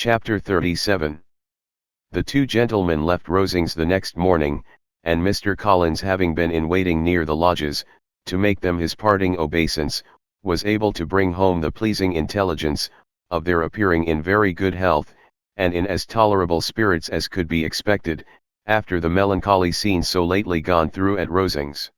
Chapter 37. The two gentlemen left Rosings the next morning, and Mr. Collins, having been in waiting near the lodges, to make them his parting obeisance, was able to bring home the pleasing intelligence, of their appearing in very good health, and in as tolerable spirits as could be expected, after the melancholy scene so lately gone through at Rosings.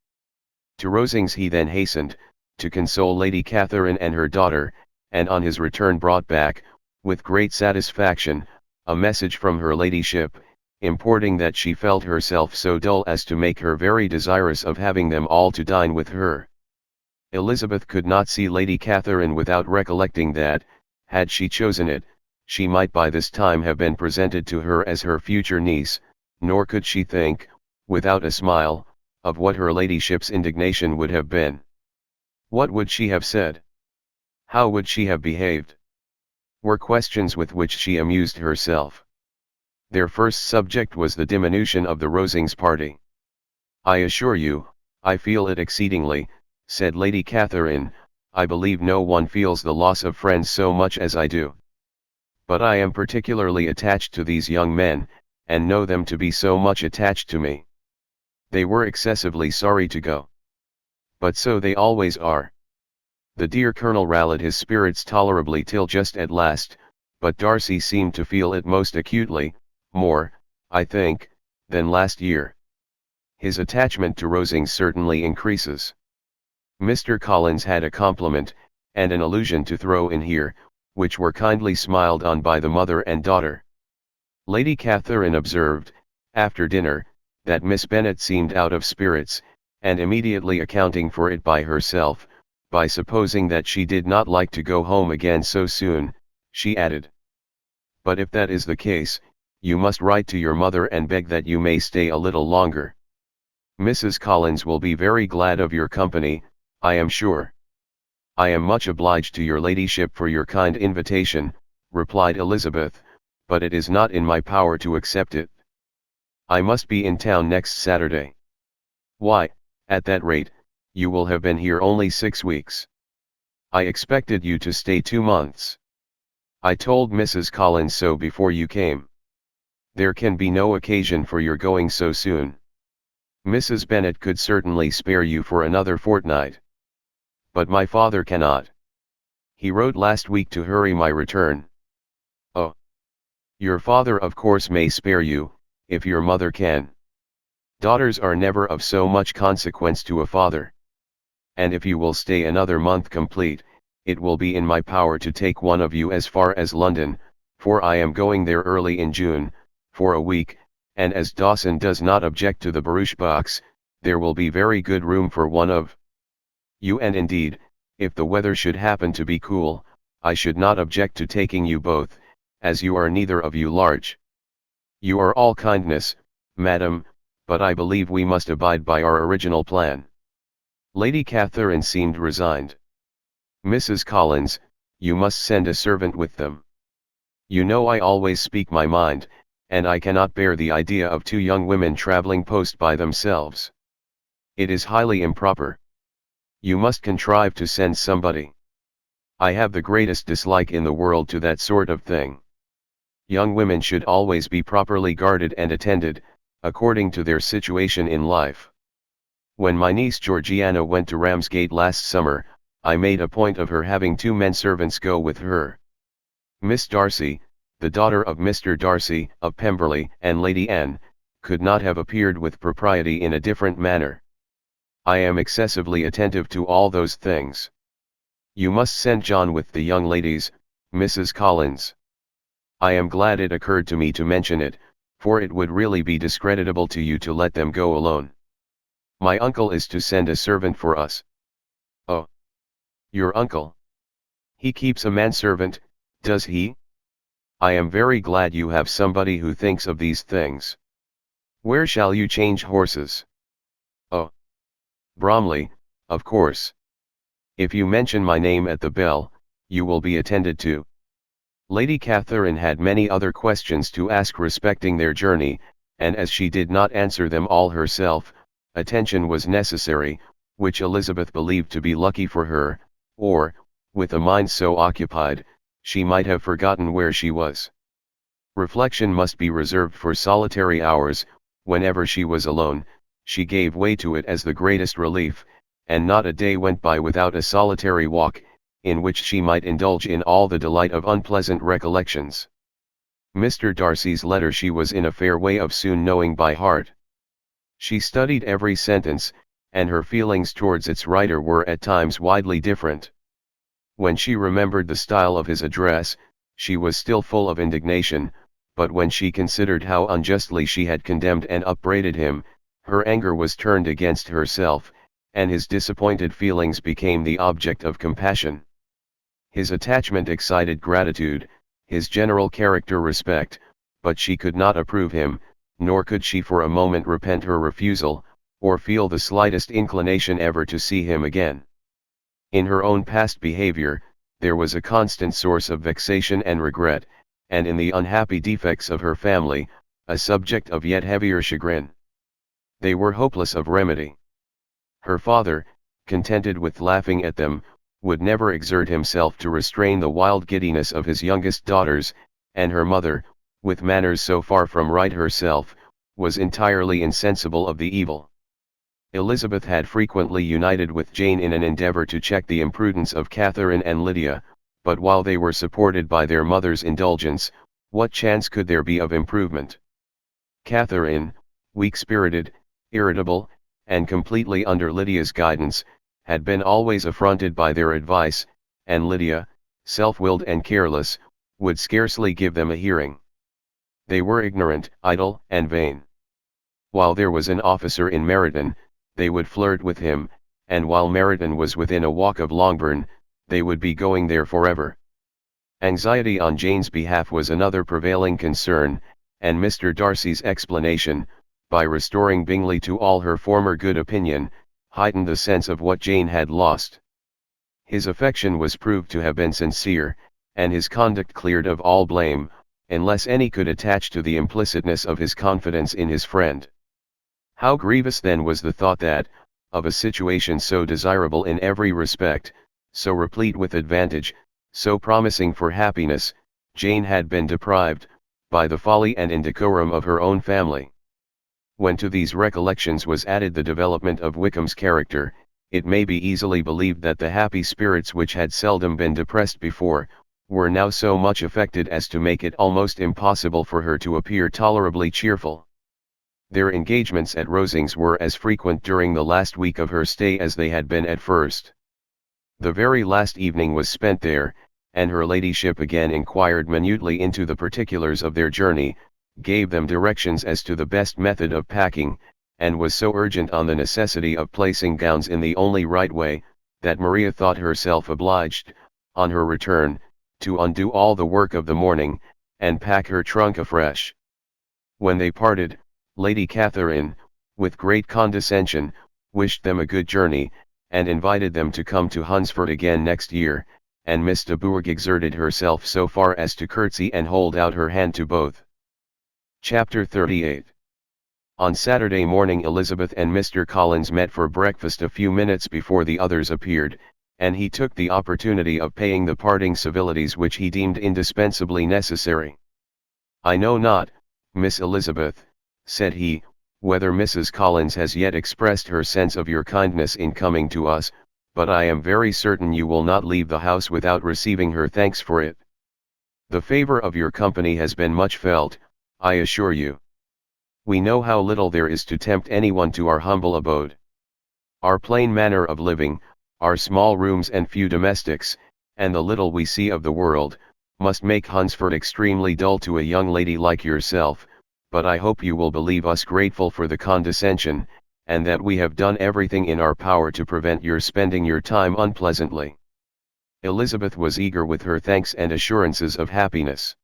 To Rosings he then hastened, to console Lady Catherine and her daughter, and on his return brought back, with great satisfaction, a message from her ladyship, importing that she felt herself so dull as to make her very desirous of having them all to dine with her. Elizabeth could not see Lady Catherine without recollecting that, had she chosen it, she might by this time have been presented to her as her future niece, nor could she think, without a smile, of what her ladyship's indignation would have been. What would she have said? How would she have behaved? Were questions with which she amused herself. Their first subject was the diminution of the Rosings party. "I assure you, I feel it exceedingly," said Lady Catherine. "I believe no one feels the loss of friends so much as I do. But I am particularly attached to these young men, and know them to be so much attached to me. They were excessively sorry to go. But so they always are." The dear Colonel rallied his spirits tolerably till just at last, but Darcy seemed to feel it most acutely, more, I think, than last year. His attachment to Rosings certainly increases. Mr. Collins had a compliment, and an allusion to throw in here, which were kindly smiled on by the mother and daughter. Lady Catherine observed, after dinner, that Miss Bennet seemed out of spirits, and immediately accounting for it by herself, by supposing that she did not like to go home again so soon, she added, "But if that is the case, you must write to your mother and beg that you may stay a little longer. Mrs. Collins will be very glad of your company, I am sure." "I am much obliged to your ladyship for your kind invitation," replied Elizabeth, "but it is not in my power to accept it. I must be in town next Saturday." "Why, at that rate, you will have been here only 6 weeks. I expected you to stay 2 months. I told Mrs. Collins so before you came. There can be no occasion for your going so soon. Mrs. Bennet could certainly spare you for another fortnight. But my father cannot. He wrote last week to hurry my return." "Oh. Your father of course may spare you, if your mother can. Daughters are never of so much consequence to a father. And if you will stay another month complete, it will be in my power to take one of you as far as London, for I am going there early in June, for a week, and as Dawson does not object to the barouche box, there will be very good room for one of you, and indeed, if the weather should happen to be cool, I should not object to taking you both, as you are neither of you large. You are all kindness, madam, but I believe we must abide by our original plan." Lady Catherine seemed resigned. "Mrs. Collins, you must send a servant with them. You know I always speak my mind, and I cannot bear the idea of 2 young women traveling post by themselves. It is highly improper. You must contrive to send somebody. I have the greatest dislike in the world to that sort of thing. Young women should always be properly guarded and attended, according to their situation in life. When my niece Georgiana went to Ramsgate last summer, I made a point of her having 2 men servants go with her. Miss Darcy, the daughter of Mr. Darcy of Pemberley, and Lady Anne, could not have appeared with propriety in a different manner. I am excessively attentive to all those things. You must send John with the young ladies, Mrs. Collins. I am glad it occurred to me to mention it, for it would really be discreditable to you to let them go alone. My uncle is to send a servant for us." "Oh. Your uncle? He keeps a manservant, does he? I am very glad you have somebody who thinks of these things. Where shall you change horses?" "Oh. Bromley, of course. If you mention my name at the bell, you will be attended to." Lady Catherine had many other questions to ask respecting their journey, and as she did not answer them all herself, attention was necessary, which Elizabeth believed to be lucky for her, or, with a mind so occupied, she might have forgotten where she was. Reflection must be reserved for solitary hours. Whenever she was alone, she gave way to it as the greatest relief, and not a day went by without a solitary walk, in which she might indulge in all the delight of unpleasant recollections. Mr. Darcy's letter she was in a fair way of soon knowing by heart. She studied every sentence, and her feelings towards its writer were at times widely different. When she remembered the style of his address, she was still full of indignation, but when she considered how unjustly she had condemned and upbraided him, her anger was turned against herself, and his disappointed feelings became the object of compassion. His attachment excited gratitude, his general character respect, but she could not approve him, nor could she for a moment repent her refusal, or feel the slightest inclination ever to see him again. In her own past behavior, there was a constant source of vexation and regret, and in the unhappy defects of her family, a subject of yet heavier chagrin. They were hopeless of remedy. Her father, contented with laughing at them, would never exert himself to restrain the wild giddiness of his youngest daughters, and her mother, with manners so far from right herself, was entirely insensible of the evil. Elizabeth had frequently united with Jane in an endeavour to check the imprudence of Catherine and Lydia, but while they were supported by their mother's indulgence, what chance could there be of improvement? Catherine, weak-spirited, irritable, and completely under Lydia's guidance, had been always affronted by their advice, and Lydia, self-willed and careless, would scarcely give them a hearing. They were ignorant, idle, and vain. While there was an officer in Meryton, they would flirt with him, and while Meryton was within a walk of Longbourn, they would be going there forever. Anxiety on Jane's behalf was another prevailing concern, and Mr. Darcy's explanation, by restoring Bingley to all her former good opinion, heightened the sense of what Jane had lost. His affection was proved to have been sincere, and his conduct cleared of all blame, unless any could attach to the implicitness of his confidence in his friend. How grievous then was the thought that, of a situation so desirable in every respect, so replete with advantage, so promising for happiness, Jane had been deprived, by the folly and indecorum of her own family. When to these recollections was added the development of Wickham's character, it may be easily believed that the happy spirits which had seldom been depressed before, were now so much affected as to make it almost impossible for her to appear tolerably cheerful. Their engagements at Rosings were as frequent during the last week of her stay as they had been at first. The very last evening was spent there, and her ladyship again inquired minutely into the particulars of their journey, gave them directions as to the best method of packing, and was so urgent on the necessity of placing gowns in the only right way, that Maria thought herself obliged, on her return, to undo all the work of the morning, and pack her trunk afresh. When they parted, Lady Catherine, with great condescension, wished them a good journey, and invited them to come to Hunsford again next year, and Miss de Bourgh exerted herself so far as to curtsy and hold out her hand to both. Chapter 38. On Saturday morning Elizabeth and Mr. Collins met for breakfast a few minutes before the others appeared, and he took the opportunity of paying the parting civilities which he deemed indispensably necessary. "I know not, Miss Elizabeth," said he, "whether Mrs. Collins has yet expressed her sense of your kindness in coming to us, but I am very certain you will not leave the house without receiving her thanks for it. The favor of your company has been much felt, I assure you. We know how little there is to tempt anyone to our humble abode. Our plain manner of living, our small rooms and few domestics, and the little we see of the world, must make Hunsford extremely dull to a young lady like yourself, but I hope you will believe us grateful for the condescension, and that we have done everything in our power to prevent your spending your time unpleasantly." Elizabeth was eager with her thanks and assurances of happiness.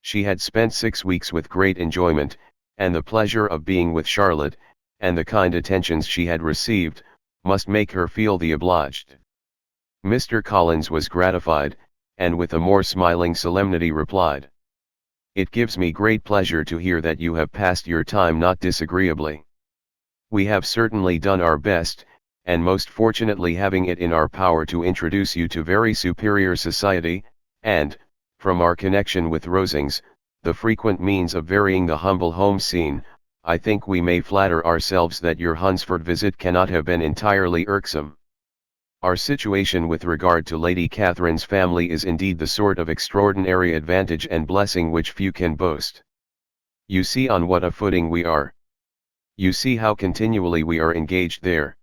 She had spent 6 weeks with great enjoyment, and the pleasure of being with Charlotte, and the kind attentions she had received, must make her feel the obliged. Mr. Collins was gratified, and with a more smiling solemnity replied, "It gives me great pleasure to hear that you have passed your time not disagreeably. We have certainly done our best, and most fortunately having it in our power to introduce you to very superior society, and, from our connection with Rosings, the frequent means of varying the humble home scene, I think we may flatter ourselves that your Hunsford visit cannot have been entirely irksome. Our situation with regard to Lady Catherine's family is indeed the sort of extraordinary advantage and blessing which few can boast. You see on what a footing we are. You see how continually we are engaged there.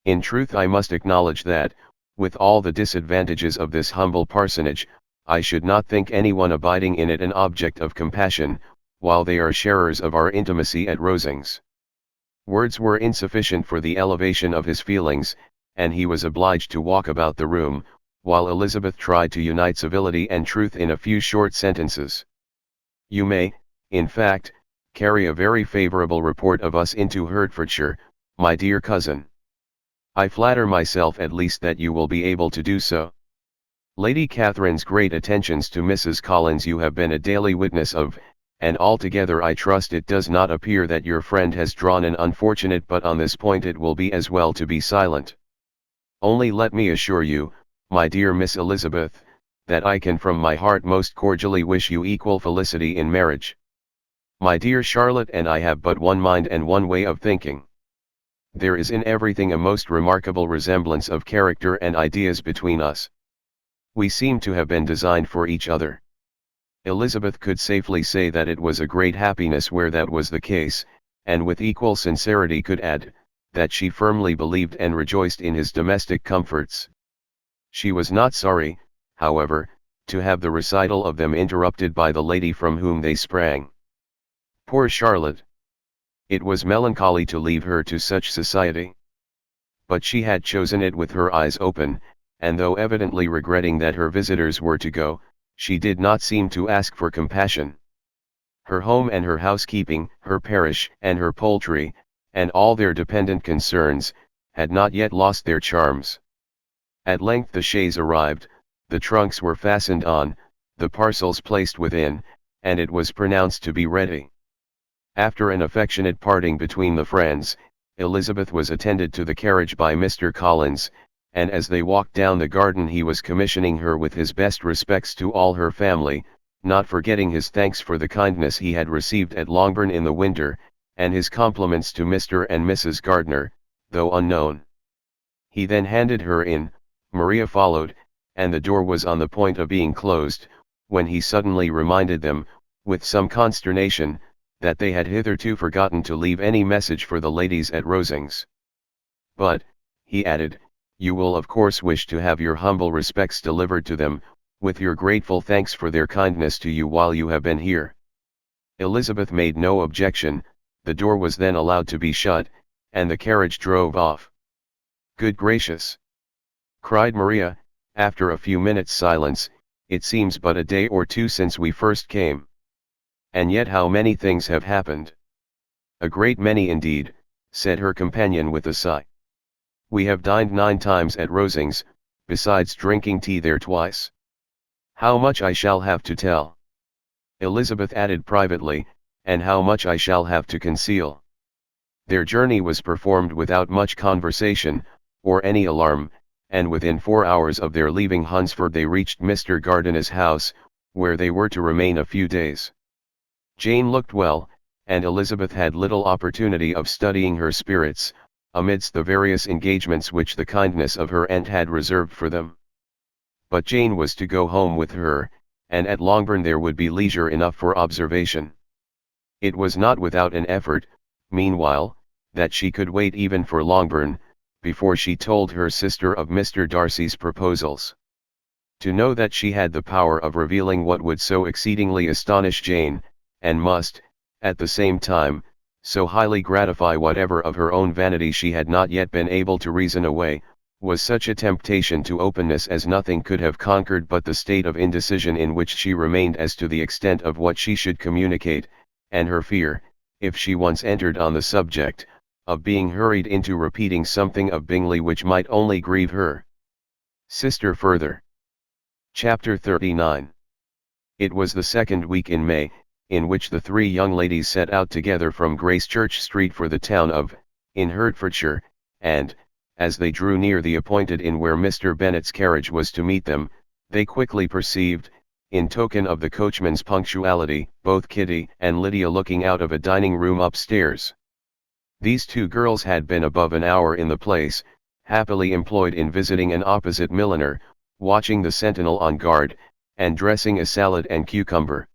In truth, I must acknowledge that, with all the disadvantages of this humble parsonage, I should not think anyone abiding in it an object of compassion, while they are sharers of our intimacy at Rosings. Words were insufficient for the elevation of his feelings, and he was obliged to walk about the room, while Elizabeth tried to unite civility and truth in a few short sentences. You may, in fact, carry a very favourable report of us into Hertfordshire, my dear cousin. I flatter myself at least that you will be able to do so. Lady Catherine's great attentions to Mrs. Collins you have been a daily witness of, and altogether I trust it does not appear that your friend has drawn an unfortunate, but on this point it will be as well to be silent. Only let me assure you, my dear Miss Elizabeth, that I can from my heart most cordially wish you equal felicity in marriage. My dear Charlotte and I have but one mind and one way of thinking. There is in everything a most remarkable resemblance of character and ideas between us. We seem to have been designed for each other. Elizabeth could safely say that it was a great happiness where that was the case, and with equal sincerity could add, that she firmly believed and rejoiced in his domestic comforts. She was not sorry, however, to have the recital of them interrupted by the lady from whom they sprang. Poor Charlotte! It was melancholy to leave her to such society. But she had chosen it with her eyes open, and though evidently regretting that her visitors were to go, she did not seem to ask for compassion. Her home and her housekeeping, her parish and her poultry, and all their dependent concerns, had not yet lost their charms. At length the chaise arrived, the trunks were fastened on, the parcels placed within, and it was pronounced to be ready. After an affectionate parting between the friends, Elizabeth was attended to the carriage by Mr. Collins, and as they walked down the garden he was commissioning her with his best respects to all her family, not forgetting his thanks for the kindness he had received at Longbourn in the winter, and his compliments to Mr. and Mrs. Gardiner, though unknown. He then handed her in, Maria followed, and the door was on the point of being closed, when he suddenly reminded them, with some consternation, that they had hitherto forgotten to leave any message for the ladies at Rosings. But, he added, you will of course wish to have your humble respects delivered to them, with your grateful thanks for their kindness to you while you have been here. Elizabeth made no objection, the door was then allowed to be shut, and the carriage drove off. Good gracious! Cried Maria, after a few minutes' silence, it seems but a day or two since we first came. And yet how many things have happened! A great many indeed, said her companion with a sigh. We have dined 9 times at Rosings, besides drinking tea there twice. How much I shall have to tell! Elizabeth added privately, and how much I shall have to conceal. Their journey was performed without much conversation, or any alarm, and within 4 hours of their leaving Hunsford they reached Mr. Gardiner's house, where they were to remain a few days. Jane looked well, and Elizabeth had little opportunity of studying her spirits, amidst the various engagements which the kindness of her aunt had reserved for them. But Jane was to go home with her, and at Longbourn there would be leisure enough for observation. It was not without an effort, meanwhile, that she could wait even for Longbourn, before she told her sister of Mr. Darcy's proposals. To know that she had the power of revealing what would so exceedingly astonish Jane, and must, at the same time, so highly gratify whatever of her own vanity she had not yet been able to reason away, was such a temptation to openness as nothing could have conquered but the state of indecision in which she remained as to the extent of what she should communicate, and her fear, if she once entered on the subject, of being hurried into repeating something of Bingley which might only grieve her sister further. Chapter 39. It was the 2nd week in May, in which the 3 young ladies set out together from Gracechurch Street for the town of, in Hertfordshire, and, as they drew near the appointed inn where Mr. Bennet's carriage was to meet them, they quickly perceived, in token of the coachman's punctuality, both Kitty and Lydia looking out of a dining room upstairs. These two girls had been above an hour in the place, happily employed in visiting an opposite milliner, watching the sentinel on guard, and dressing a salad and cucumber.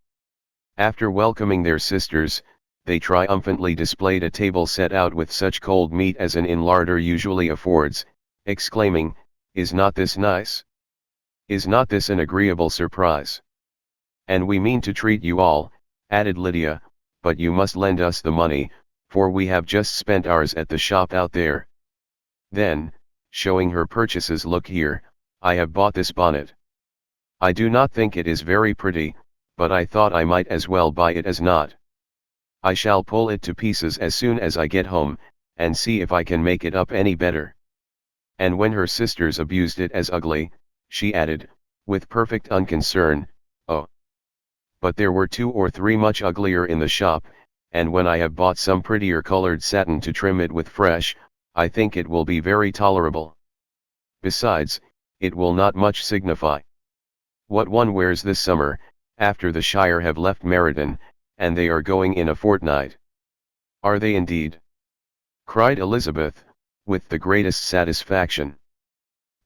After welcoming their sisters, they triumphantly displayed a table set out with such cold meat as an inn larder usually affords, exclaiming, "Is not this nice? Is not this an agreeable surprise? And we mean to treat you all," added Lydia, "but you must lend us the money, for we have just spent ours at the shop out there. Then, showing her purchases, "Look here, I have bought this bonnet. I do not think it is very pretty, but I thought I might as well buy it as not. I shall pull it to pieces as soon as I get home, and see if I can make it up any better." And when her sisters abused it as ugly, she added, with perfect unconcern, "Oh, but there were 2 or 3 much uglier in the shop, and when I have bought some prettier colored satin to trim it with fresh, I think it will be very tolerable. Besides, it will not much signify what one wears this summer, after the Shire have left Meriden, and they are going in a fortnight." "Are they indeed?" cried Elizabeth, with the greatest satisfaction.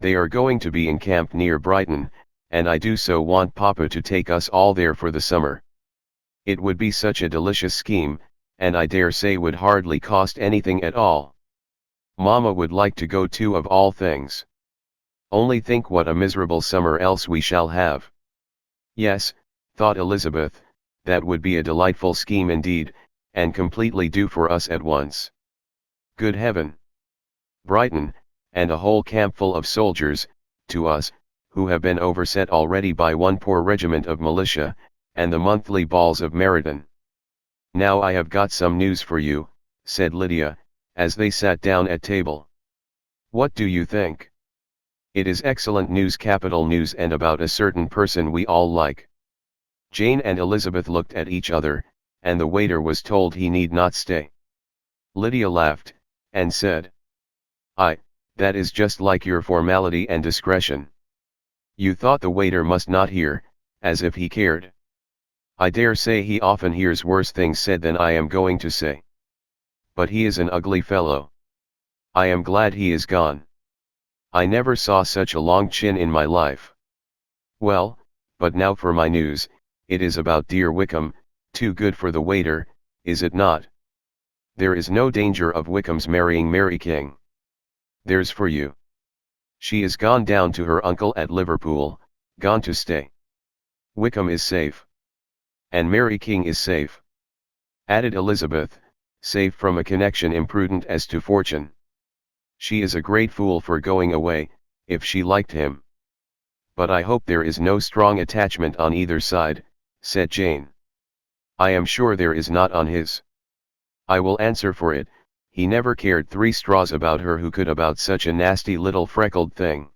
"They are going to be encamped near Brighton, and I do so want Papa to take us all there for the summer. It would be such a delicious scheme, and I dare say would hardly cost anything at all. Mamma would like to go too, of all things. Only think what a miserable summer else we shall have." "Yes," thought Elizabeth, "that would be a delightful scheme indeed, and completely do for us at once. Good heaven! Brighton, and a whole campful of soldiers, to us, who have been overset already by one poor regiment of militia, and the monthly balls of Meriden. Now I have got some news for you," said Lydia, as they sat down at table. "What do you think? It is excellent news, capital news, and about a certain person we all like." Jane and Elizabeth looked at each other, and the waiter was told he need not stay. Lydia laughed, and said, "That is just like your formality and discretion. You thought the waiter must not hear, as if he cared. I dare say he often hears worse things said than I am going to say. But he is an ugly fellow. I am glad he is gone. I never saw such a long chin in my life. Well, but now for my news. It is about dear Wickham, too good for the waiter, is it not? There is no danger of Wickham's marrying Mary King. There's for you. She is gone down to her uncle at Liverpool, gone to stay. Wickham is safe. And Mary King is safe," added Elizabeth, "safe from a connection imprudent as to fortune. She is a great fool for going away, if she liked him. But I hope there is no strong attachment on either side," said Jane. "I am sure there is not on his. I will answer for it, he never cared 3 straws about her who could about such a nasty little freckled thing."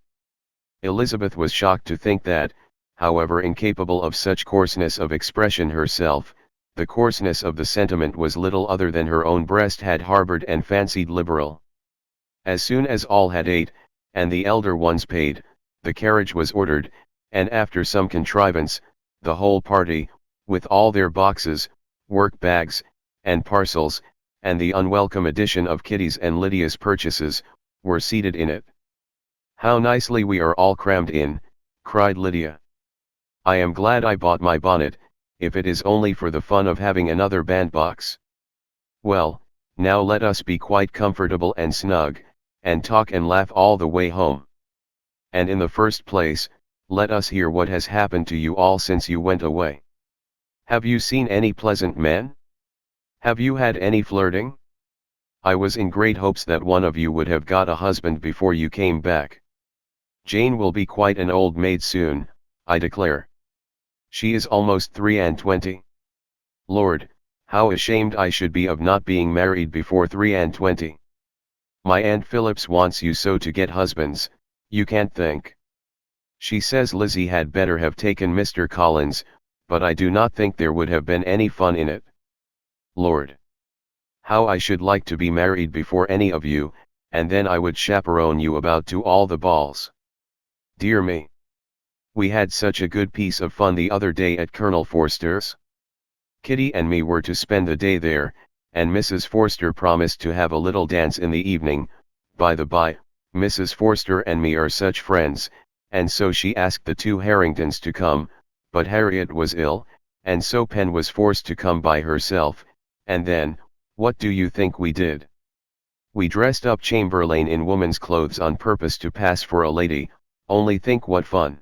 Elizabeth was shocked to think that, however incapable of such coarseness of expression herself, the coarseness of the sentiment was little other than her own breast had harbored and fancied liberal. As soon as all had ate, and the elder ones paid, the carriage was ordered, and after some contrivance, the whole party, with all their boxes, work bags, and parcels, and the unwelcome addition of Kitty's and Lydia's purchases, were seated in it. "How nicely we are all crammed in," cried Lydia. "I am glad I bought my bonnet, if it is only for the fun of having another bandbox. Well, now let us be quite comfortable and snug, and talk and laugh all the way home. And in the first place, let us hear what has happened to you all since you went away. Have you seen any pleasant men? Have you had any flirting? I was in great hopes that one of you would have got a husband before you came back. Jane will be quite an old maid soon, I declare. She is almost 23. Lord, how ashamed I should be of not being married before 23. My Aunt Phillips wants you so to get husbands, you can't think. She says Lizzie had better have taken Mr. Collins, but I do not think there would have been any fun in it. Lord, how I should like to be married before any of you, and then I would chaperone you about to all the balls. Dear me! We had such a good piece of fun the other day at Colonel Forster's. Kitty and me were to spend the day there, and Mrs. Forster promised to have a little dance in the evening. By the by, Mrs. Forster and me are such friends, and so she asked the two Harringtons to come, but Harriet was ill, and so Pen was forced to come by herself, and then, what do you think we did? We dressed up Chamberlain in woman's clothes on purpose to pass for a lady. Only think what fun.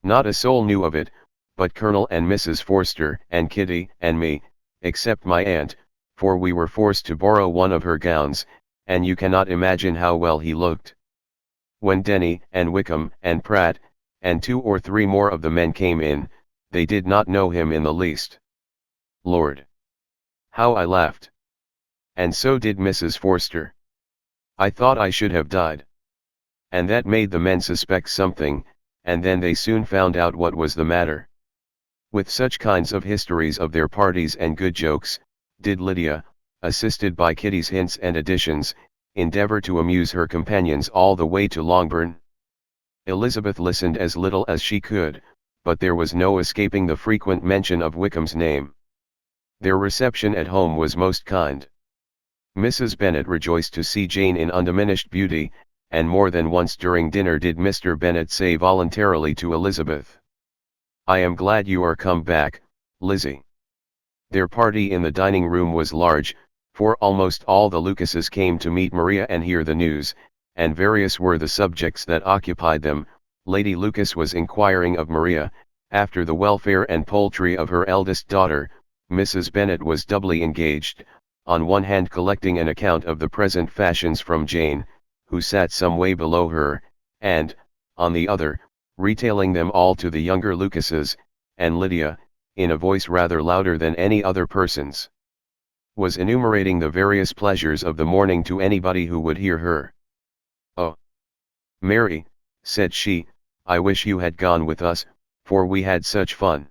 Not a soul knew of it, but Colonel and Mrs. Forster and Kitty and me, except my aunt, for we were forced to borrow one of her gowns, and you cannot imagine how well he looked. When Denny and Wickham and Pratt, and 2 or 3 more of the men came in, they did not know him in the least. Lord! How I laughed! And so did Mrs. Forster. I thought I should have died. And that made the men suspect something, and then they soon found out what was the matter. With such kinds of histories of their parties and good jokes, did Lydia, assisted by Kitty's hints and additions, endeavour to amuse her companions all the way to Longbourn. Elizabeth listened as little as she could, but there was no escaping the frequent mention of Wickham's name. Their reception at home was most kind. Mrs. Bennet rejoiced to see Jane in undiminished beauty, and more than once during dinner did Mr. Bennet say voluntarily to Elizabeth, "I am glad you are come back, Lizzie." Their party in the dining room was large, for almost all the Lucases came to meet Maria and hear the news, and various were the subjects that occupied them. Lady Lucas was inquiring of Maria, after the welfare and poultry of her eldest daughter. Mrs. Bennet was doubly engaged, on one hand collecting an account of the present fashions from Jane, who sat some way below her, and, on the other, retailing them all to the younger Lucases, and Lydia, in a voice rather louder than any other person's, was enumerating the various pleasures of the morning to anybody who would hear her. "Oh, Mary," said she, "I wish you had gone with us, for we had such fun.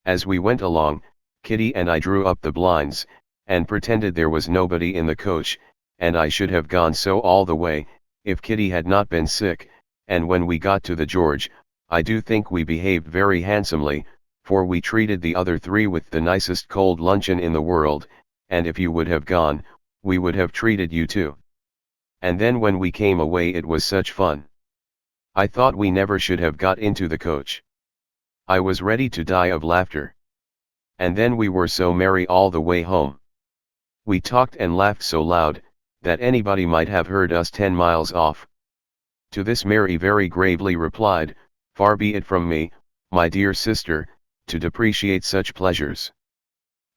As we went along, Kitty and I drew up the blinds, and pretended there was nobody in the coach, and I should have gone so all the way, if Kitty had not been sick, and when we got to the George, I do think we behaved very handsomely, for we treated the other 3 with the nicest cold luncheon in the world, and if you would have gone, we would have treated you too. And then when we came away it was such fun. I thought we never should have got into the coach. I was ready to die of laughter. And then we were so merry all the way home. We talked and laughed so loud, that anybody might have heard us 10 miles off." To this Mary very gravely replied, "Far be it from me, my dear sister, to depreciate such pleasures.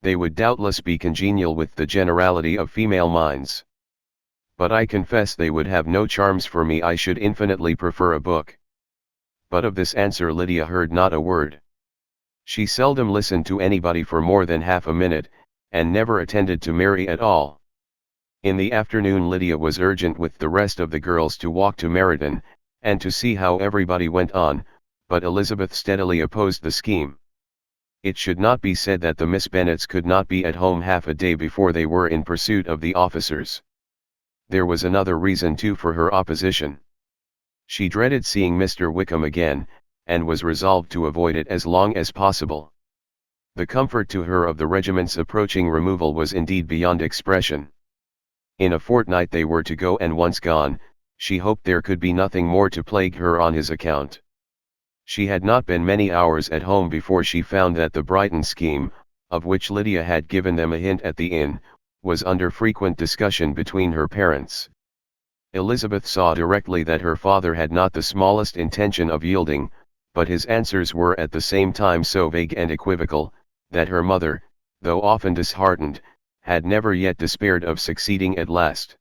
They would doubtless be congenial with the generality of female minds. But I confess they would have no charms for me. I should infinitely prefer a book." But of this answer Lydia heard not a word. She seldom listened to anybody for more than half a minute, and never attended to Mary at all. In the afternoon Lydia was urgent with the rest of the girls to walk to Meryton, and to see how everybody went on, but Elizabeth steadily opposed the scheme. It should not be said that the Miss Bennets could not be at home half a day before they were in pursuit of the officers. There was another reason too for her opposition. She dreaded seeing Mr. Wickham again, and was resolved to avoid it as long as possible. The comfort to her of the regiment's approaching removal was indeed beyond expression. In a fortnight they were to go, and once gone, she hoped there could be nothing more to plague her on his account. She had not been many hours at home before she found that the Brighton scheme, of which Lydia had given them a hint at the inn, was under frequent discussion between her parents. Elizabeth saw directly that her father had not the smallest intention of yielding, but his answers were at the same time so vague and equivocal, that her mother, though often disheartened, had never yet despaired of succeeding at last.